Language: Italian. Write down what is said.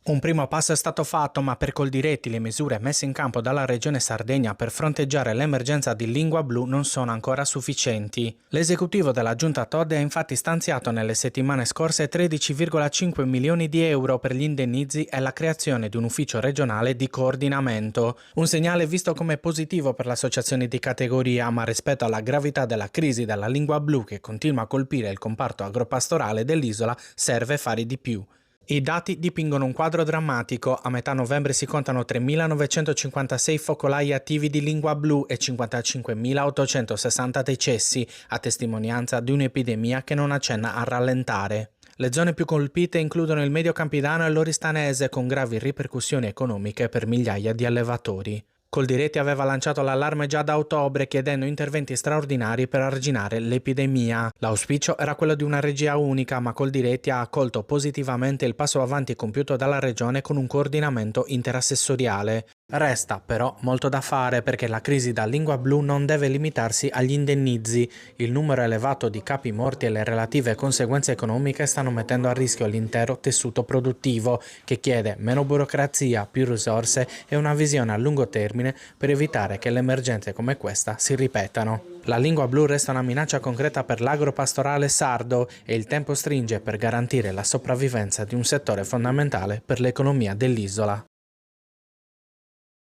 Un primo passo è stato fatto, ma per Coldiretti le misure messe in campo dalla Regione Sardegna per fronteggiare l'emergenza di lingua blu non sono ancora sufficienti. L'esecutivo della Giunta Todde ha infatti stanziato nelle settimane scorse 13,5 milioni di euro per gli indennizi e la creazione di un ufficio regionale di coordinamento. Un segnale visto come positivo per le associazioni di categoria, ma rispetto alla gravità della crisi della lingua blu che continua a colpire il comparto agropastorale dell'isola serve fare di più. I dati dipingono un quadro drammatico. A metà novembre si contano 3.956 focolai attivi di lingua blu e 55.860 decessi, a testimonianza di un'epidemia che non accenna a rallentare. Le zone più colpite includono il Medio Campidano e l'Oristanese, con gravi ripercussioni economiche per migliaia di allevatori. Coldiretti aveva lanciato l'allarme già da ottobre chiedendo interventi straordinari per arginare l'epidemia. L'auspicio era quello di una regia unica, ma Coldiretti ha accolto positivamente il passo avanti compiuto dalla regione con un coordinamento interassessoriale. Resta però molto da fare perché la crisi da lingua blu non deve limitarsi agli indennizi. Il numero elevato di capi morti e le relative conseguenze economiche stanno mettendo a rischio l'intero tessuto produttivo, che chiede meno burocrazia, più risorse e una visione a lungo termine per evitare che le emergenze come questa si ripetano. La lingua blu resta una minaccia concreta per l'agropastorale sardo e il tempo stringe per garantire la sopravvivenza di un settore fondamentale per l'economia dell'isola.